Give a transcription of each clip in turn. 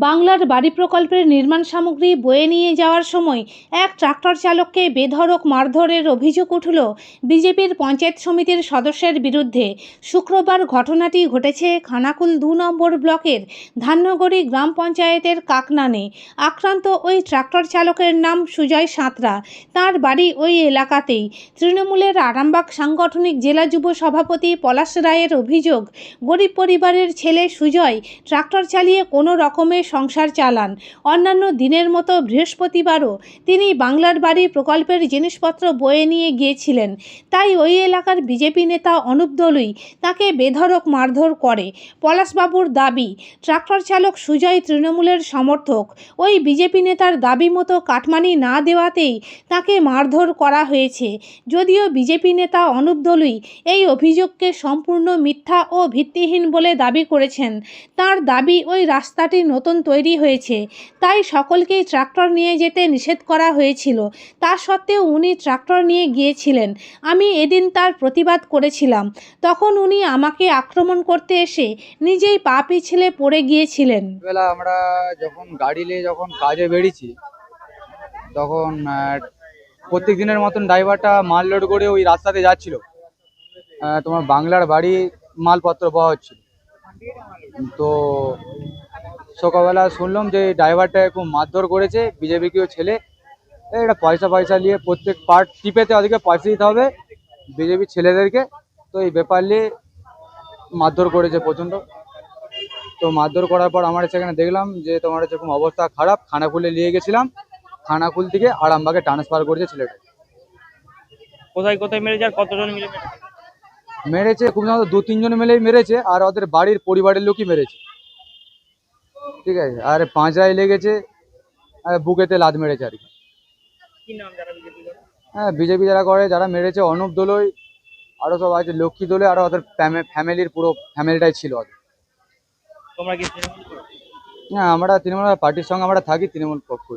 বাংলার বাড়ি প্রকল্পের নির্মাণ সামগ্রী বয়ে নিয়ে যাওয়ার সময় এক ট্রাক্টর চালককে বেধড়ক মারধরের অভিযোগ উঠল বিজেপির পঞ্চায়েত সমিতির সদস্যের বিরুদ্ধে। শুক্রবার ঘটনাটি ঘটেছে খানাকুল ২ নম্বর ব্লকের ধান্যগড়ি গ্রাম পঞ্চায়েতের কাকনানে। আক্রান্ত ওই ট্রাক্টর চালকের নাম সুজয় সাঁতরা। তাঁর বাড়ি ওই এলাকাতেই। তৃণমূলের আরামবাগ সাংগঠনিক জেলা যুব সভাপতি পলাশ রায়ের অভিযোগ, গরিব পরিবারের ছেলে সুজয় ট্রাক্টর চালিয়ে কোনো রকমে সংসার চালান। অন্যান্য দিনের মতো বৃহস্পতিবারও তিনি বাংলার বাড়ি প্রকল্পের জিনিসপত্র বয়ে নিয়ে গিয়েছিলেন। তাই ওই এলাকার বিজেপি নেতা অনুপ দলুই তাকে বেধড়ক মারধর করে। পলাশবাবুর দাবি, ট্রাক্টর চালক সুজয় তৃণমূলের সমর্থক। ওই বিজেপি নেতার দাবি মতো কাটমানি না দেওয়াতেই তাকে মারধর করা হয়েছে। যদিও বিজেপি নেতা অনুপ দলুই এই অভিযোগকে সম্পূর্ণ মিথ্যা ও ভিত্তিহীন বলে দাবি করেছেন। তার দাবি, ওই রাস্তাটি নতুন তৈরি হয়েছে, তাই সকলকেই ট্রাক্টর নিয়ে যেতে নিষেধ করা হয়েছিল। তা সত্ত্বেও উনি ট্রাক্টর নিয়ে গিয়েছিলেন। আমি এদিন তার প্রতিবাদ করেছিলাম। তখন উনি আমাকে আক্রমণ করতে এসে নিজেই পা পিছলে পড়ে গিয়েছিলেন। বেলা আমরা যখন গাড়ি নিয়ে যখন কাজে বেরিয়েছি তখন প্রত্যেক দিনের মতন ড্রাইভারটা মাল লোড করে ওই রাস্তাতে যাচ্ছিল। তোমার বাংলার বাড়ি মালপত্র বওয়া হচ্ছিল। তো সকালবেলা শুনলাম যে ড্রাইভারটা খুব মারধর করেছে বিজেপি কেউ ছেলে। এটা পয়সা নিয়ে প্রত্যেক পার্ট টিপেতে ওদেরকে পয়সা দিতে হবে বিজেপি ছেলেদেরকে। তো এই ব্যাপার নিয়ে মারধর করেছে প্রচণ্ড। তো মারধর করার পর আমরা সেখানে দেখলাম যে তোমার যেরকম অবস্থা খারাপ, খানাকুলে নিয়ে গেছিলাম। খানাকুল থেকে আরামবাগে ট্রান্সফার করেছে ছেলেটা। কোথায় কোথায় মেরেছে আর কতজন মিলে মেরেছে খুব সম্ভবত ২-৩ জন মিলেই মেরেছে, আর ওদের বাড়ির পরিবারের লোকই মেরেছে। ঠিক আছে, আর পাঁজরায় লেগেছে, আর বুকেতে লাত মেরেছে আর কি। কি নাম যারা বিজেপি করে? হ্যাঁ, বিজেপি যারা করে, যারা মেরেছে অনুপ দোলই, আরও সব আছে, লক্ষ্মী দোলে, আরও ওদের ফ্যামিলির পুরো ফ্যামিলিটাই ছিল ওদের। তোমরা কি তৃণমূল করো? হ্যাঁ, আমরা তৃণমূল পার্টির সঙ্গে আমরা থাকি, তৃণমূল পক্ষ।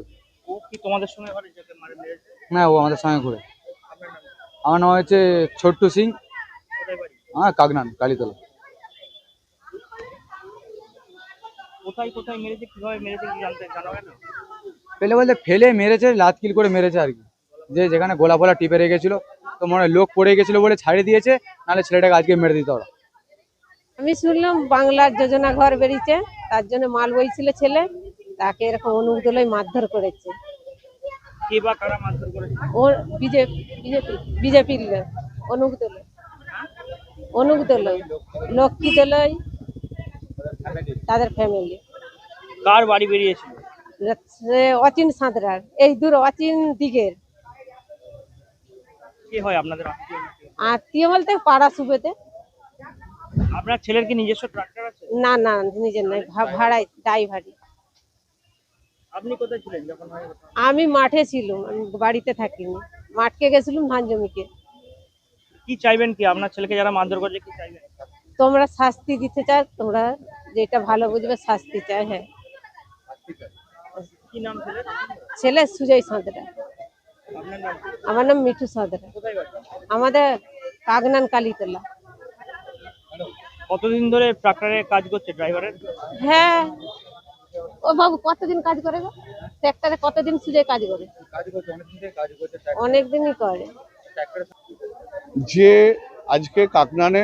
ও কি তোমাদের সঙ্গে ঘরে যেতে মেরেছে? হ্যাঁ, ও আমাদের সঙ্গে ঘুরে। আপনার নাম? আমার নাম হচ্ছে ছোট্টু সিং। কোথায় বাড়ি? হ্যাঁ, কাকনান, কালীতলা। কোথায় কোথায় মেরেছে, কিভাবে মেরেছে কি জানো না? ফেলে বলতে ফেলে মেরেছে, লাতকিল করে মেরেছে আর কি। যে যেখানে গোলা ফোলা টিপে রেখেছিল, তো মনে হয় লোক পড়ে গেছিল বলে ছাড়িয়ে দিয়েছে, নাহলে ছেলেটাকে আজকে মেরে দিত ওরা। আমি শুনলাম বাংলার যোজনা ঘর বেরিয়েছে, তার জন্য মাল বইছিল ছেলে, তাকে এরকম অনুপ দলুই মারধর করেছে। কে বা কারা মারধর করেছে? ও বিজেপির লোক। অনুপ দলুই, লক্ষ্মী দলুই, তাদের ফ্যামিলি। কার বাড়ি বেরিয়েছিল? অচিন সাঁতরার, এই দূর অচিন দিকের কে হয় আপনাদের আত্মীয়? আত্মীয় বলতে পাড়া সুবেতে। আপনার ছেলের কি নিজস্ব ট্রাক্টর আছে? না না, নিজের নয়, ভাড়ায়, ড্রাইভারি। আপনি কোথায় ছিলেন যখন হয়? আমি মাঠে ছিলাম, আমি বাড়িতে থাকিনি, মাঠকে গেছিলাম ধান জমিকে। কি চাইবেন, কি আপনার ছেলেকে যারা মারধর করেছে কি চাইবেন? তোমরা শাস্তি দিতে চাও, তোমরা যেটা ভালো বুঝবে শাস্তি চাই। হ্যাঁ। কি নাম ছেলের? ছেলে সুজয় সাঁতরা। আপনার নাম? আমার নাম মিঠু সাঁতরা। কোথায় বাড়ি? আমাদের কাগনান কালীতলা। কতদিন ধরে ট্রাক্টরে কাজ করছে ড্রাইভারের? হ্যাঁ। ও বাবু কতদিন কাজ করে গো? ট্রাক্টরে কতদিন সুজয় কাজ করে? অনেকদিনই করে। যে আজকে কাকনানে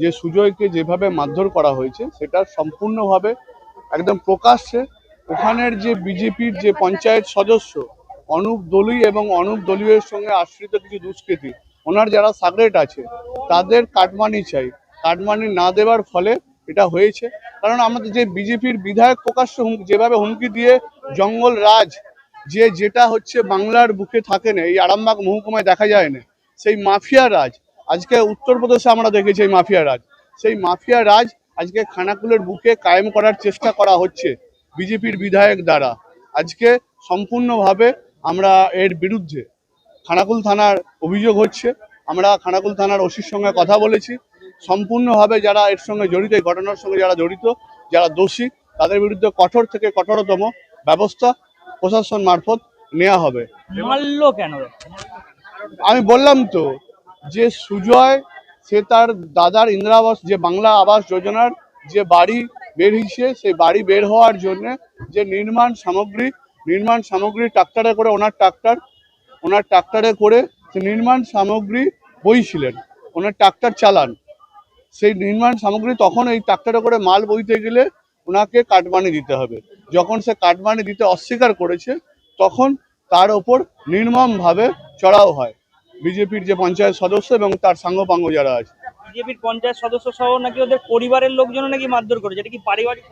যে সুজয়কে যেভাবে মারধর করা হয়েছে সেটা সম্পূর্ণভাবে একদম প্রকাশ্যে ওখানের যে বিজেপির যে পঞ্চায়েত সদস্য অনুপ দলুই এবং অনুপ দলীয়ের সঙ্গে আশ্রিত কিছু দুষ্কৃতী, ওনার যারা সাগরেট আছে তাদের কাটমানি চাই। কাটমানি না দেওয়ার ফলে এটা হয়েছে। কারণ আমাদের যে বিজেপির বিধায়ক প্রকাশ্য যেভাবে হুমকি দিয়ে জঙ্গল রাজ, যেটা হচ্ছে বাংলার বুকে থাকে না, এই আরামবাগ মহকুমায় দেখা যায় না, সেই মাফিয়া রাজ আজকে উত্তরপ্রদেশে আমরা দেখেছি। এই মাফিয়া রাজ, সেই মাফিয়া রাজ আজকে খানাকুলের বুকে কায়েম করার চেষ্টা করা হচ্ছে বিজেপির বিধায়ক দ্বারা। আজকে সম্পূর্ণভাবে আমরা এর বিরুদ্ধে খানাকুল থানার অভিযোগ হচ্ছে। আমরা খানাকুল থানার ওসির সঙ্গে কথা বলেছি। সম্পূর্ণভাবে যারা এর সঙ্গে জড়িত, এই ঘটনার সঙ্গে যারা জড়িত, যারা দোষী, তাদের বিরুদ্ধে কঠোর থেকে কঠোরতম ব্যবস্থা প্রশাসন মারফত নেওয়া হবে। মারলো কেন? আমি বললাম তো যে সুজয় সে তার দাদার ইন্দিরা আবাস, যে বাংলা আবাস যোজনার যে বাড়ি বের হয়েছে, সেই বাড়ি বের হওয়ার জন্য যে নির্মাণ সামগ্রী ট্রাক্টরে করে ওনার ট্রাক্টরে করে সে নির্মাণ সামগ্রী বইছিলেন, ওনার ট্রাক্টর চালান। সেই নির্মাণ সামগ্রী তখন এই ট্রাক্টরে করে মাল বইতে গেলে ওনাকে কাটমানি দিতে হবে। যখন সে কাটমানি দিতে অস্বীকার করেছে তখন তার ওপর নির্মমভাবে চড়াও হয় বিজেপির যে পঞ্চায়েত সদস্য এবং তার সাঙ্গপাঙ্গ যারা আছে। বিজেপির পঞ্চায়েত সদস্য সহ নাকি ওদের পরিবারের লোকজন নাকি মারধর করেছে, এটা কি পারিবারিক?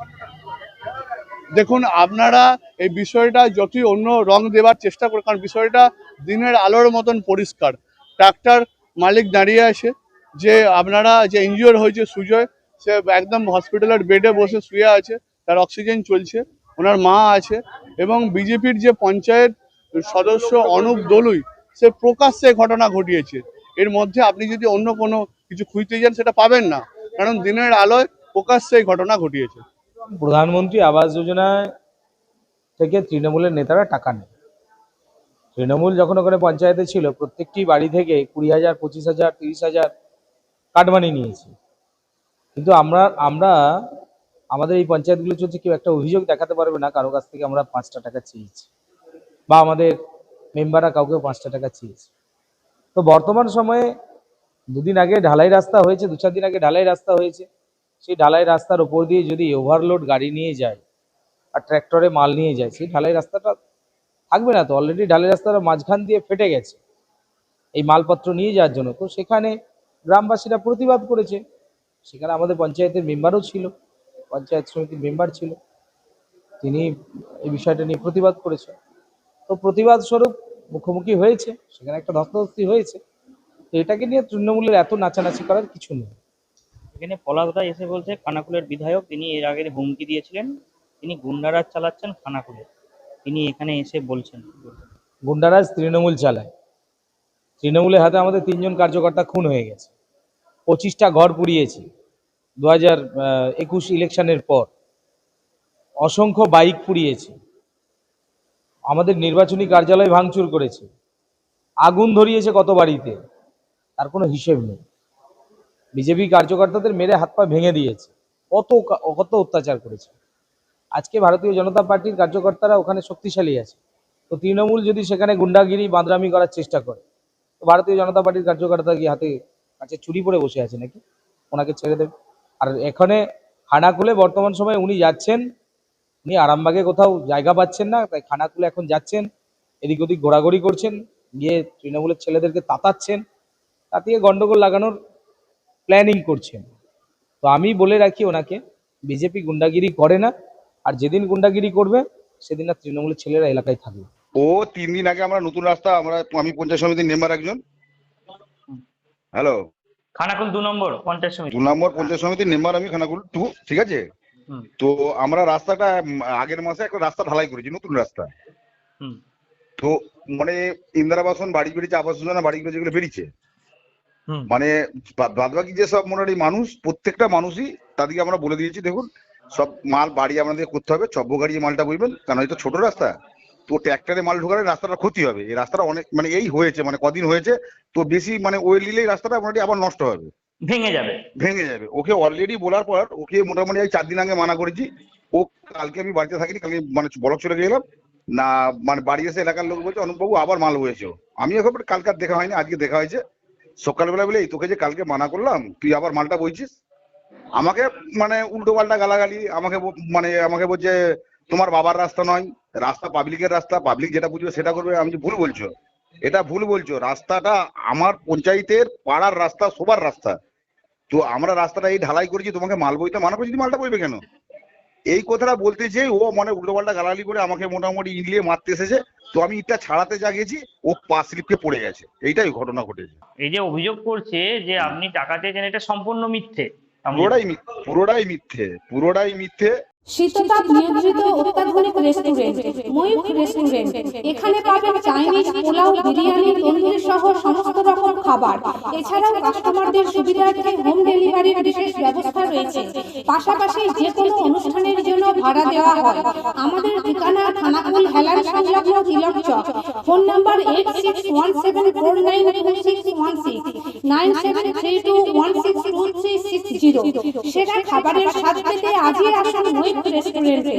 দেখুন, আপনারা এই বিষয়টা যতই অন্য রং দেওয়ার চেষ্টা করে, কারণ বিষয়টা দিনের আলোর মতন পরিষ্কার। ট্রাক্টর মালিক দাঁড়িয়ে আছে, যে আপনারা যে ইনজিওর হয়েছে সুজয়, সে একদম হসপিটালের বেডে বসে শুয়ে আছে, তার অক্সিজেন চলছে, ওনার মা আছে, এবং বিজেপির যে পঞ্চায়েত সদস্য অনুপ দলুই সে প্রকাশ্যে ঘটনা ঘটিয়েছে। এর মধ্যে আপনি যদি অন্য কোনো কিছু খুঁজতে যান সেটা পাবেন না, কারণ দিনের আলোয় প্রকাশ্যে ঘটনা ঘটিয়েছে। প্রধানমন্ত্রী আবাস যোজনায় থেকে তৃণমূলের নেতারা টাকা নেয়। তৃণমূল যখন ওখানে পঞ্চায়েতে ছিল প্রত্যেকটি বাড়ি থেকে 20,000, 25,000, 30,000 কাটমানি নিয়েছে। কিন্তু আমরা আমাদের এই পঞ্চায়েতগুলো চলছে, কেউ একটা অভিযোগ দেখাতে পারবে না কারো কাছ থেকে আমরা 5টা টাকা চেয়েছি, বা আমাদের মেম্বাররা কাউকে 5টা টাকা চেয়েছে। তো বর্তমান সময়ে দুদিন আগে ঢালাই রাস্তা হয়েছে, 2-4 দিন আগে ঢালাই রাস্তা হয়েছে। সেই ঢালাই রাস্তার ওপর দিয়ে যদি ওভারলোড গাড়ি নিয়ে যায় আর ট্র্যাক্টরে মাল নিয়ে যায়, সেই ঢালাই রাস্তাটা থাকবে না। তো অলরেডি ঢালাই রাস্তাটা মাঝখান দিয়ে ফেটে গেছে এই মালপত্র নিয়ে যাওয়ার জন্য। তো সেখানে গ্রামবাসীরা প্রতিবাদ করেছে, সেখানে আমাদের পঞ্চায়েতের মেম্বারও ছিল, পঞ্চায়েত সমিতির মেম্বার ছিল, তিনি এই বিষয়টা নিয়ে প্রতিবাদ করেছে। তো প্রতিবাদ স্বরূপ মুখোমুখি হয়েছে, সেখানে একটা ধস্তাধস্তি হয়েছে। তো এটাকে নিয়ে তৃণমূলের এত নাচানাচি করার কিছু নেই। এখানে পলাশদা এসে বলছে খানাকুলের বিধায়ক তিনি এর আগে হুমকি দিয়েছিলেন, তিনি গুন্ডারাজ চালাচ্ছেন খানাকুলে, তিনি এখানে এসে বলছেন। গুন্ডারাজ তৃণমূল চালায়। তৃণমূলের হাতে আমাদের 3 জন কার্যকর্তা খুন হয়ে গেছে, 25টা ঘর পুড়িয়েছে 2021 ইলেকশনের পর, অসংখ্য বাইক পুড়িয়েছে, আমাদের নির্বাচনী কার্যালয় ভাঙচুর করেছে, আগুন ধরিয়েছে কত বাড়িতে, তার কোনো হিসেব নেই। বিজেপি কার্যকর্তাদের মেরে হাত পা ভেঙে দিয়েছে, কত অত্যাচার করেছে। আজকে ভারতীয় জনতা পার্টির কার্যকর্তারা ওখানে শক্তিশালী আছে, তো তৃণমূল যদি সেখানে গুন্ডাগিরি বাঁদরামি করার চেষ্টা করে, তো ভারতীয় জনতা পার্টির কার্যকর্তা কি হাতে কাছে চুরি পরে বসে আছে নাকি? ওনাকে ছেড়ে দেবে। আর এখানে খানাকুলে বর্তমান সময়ে উনি যাচ্ছেন, উনি আরামবাগে কোথাও জায়গা পাচ্ছেন না, তাই খানাকুলে এখন যাচ্ছেন, এদিক ওদিক ঘোরাঘুরি করছেন, গিয়ে তৃণমূলের ছেলেদেরকে তাতাচ্ছেন, তাতিয়ে গন্ডগোল লাগানোর প্ল্যানিং করছেন। তো আমি বলে রাখি ওনাকে, বিজেপি গুন্ডাগিরি করে না, আর যেদিন গুন্ডাগিরি করবে সেদিন আর তৃণমূলের ছেলেরা এলাকায় থাকবে। 3 দিন আগে আমরা নতুন রাস্তা, আমি পঞ্চায়েত সমিতির মেম্বার একজন। হ্যালো, খানাকুল 2 নম্বর পঞ্চায়েত সমিতি, 2 নম্বর পঞ্চায়েত সমিতির মেম্বার আমি, খানাকুল 2, ঠিক আছে। তো আমরা রাস্তাটা আগের মাসে একটা রাস্তা ঢালাই করেছি, নতুন রাস্তা। তো মানে ইন্দিরাবাসন বাড়ি বেরিয়েছে, আবাস যোজনা বাড়িগুলো যেগুলো বেরিয়েছে, মানে বাদবাকি যেসব মোটামুটি মানুষ, প্রত্যেকটা মানুষই তাদেরকে আমরা বলে দিয়েছি, দেখুন সব মাল বাড়ি আমাদের করতে হবে, চব্য গাড়ি মালটা বইবেন, কারণ এটা ছোট রাস্তা, তো ট্র্যাক্টরে মাল ঢোকালে রাস্তাটা ক্ষতি হবে। এই রাস্তাটা অনেক মানে এই হয়েছে, মানে কদিন হয়েছে, তো বেশি মানে ওয়েল দিলেই রাস্তাটা মোটামুটি আবার নষ্ট হবে, ভেঙে যাবে। ওকে অলরেডি বলার পর ওকে মোটামুটি 4 দিন আগে মানা করেছি। ও কালকে আমি বাড়িতে থাকিনি, কালকে মানে ব্লক চলে গেলাম না, মানে বাড়ি এসে এলাকার লোক বলছে অনুপবাবু আবার মাল বয়েছে। আমি এখন কালকে দেখা হয়নি, আজকে দেখা হয়েছে সকালবেলা বলে, তোকে যে কালকে মানা করলাম তুই আবার মালটা বইছিস। আমাকে মানে উল্টো পাল্টা গালাগালি, আমাকে বলছে তোমার বাবার রাস্তা নয়, রাস্তা পাবলিকের রাস্তা, পাবলিক যেটা বুঝবে সেটা করবে। আমি ভুল বলছো, এটা ভুল বলছো, রাস্তাটা আমার পঞ্চায়েতের পাড়ার রাস্তা, সবার রাস্তা। তো আমরা রাস্তাটা এই ঢালাই করেছি, তোমাকে মাল বইতে মানা করছি, মালটা বইবে কেন? এই কথাটা বলতে যেই ও মানে উল্টো পাল্টা গালাগালি করে আমাকে মোটামুটি ইলিয়ে মারতে এসেছে। তো আমি ইটটা ছাড়াতে যা গেছি, ও পা স্লিপকে পড়ে গেছে, এইটাই ঘটনা ঘটেছে। এই যে অভিযোগ করছে যে আপনি টাকা চেয়েছেন, এটা সম্পূর্ণ মিথ্যে, পুরোটাই মিথ্যে। শীততাপ নিয়ন্ত্রিত অত্যাধুনিক রেস্টুরেন্ট ময়ূখ রেস্টুরেন্ট। এখানে পাবেন চাইনিজ, পোলাও, বিরিয়ানি, তন্দুরি সহ সমস্ত রকম খাবার। এছাড়াও কাস্টমারদের সুবিধার্থে হোম ডেলিভারির বিশেষ ব্যবস্থা রয়েছে। পাশাপাশি যে কোনো অনুষ্ঠানের জন্য ভাড়া দেওয়া হয়। আমাদের ঠিকানা খানাকুল হেলান সংলগ্ন তিলক চক। Phone number 8617492616, 9732162360। সেরা খাবারের স্বাদ পেতে আজই আসুন ময়ূখ রেস্টুরেন্টে।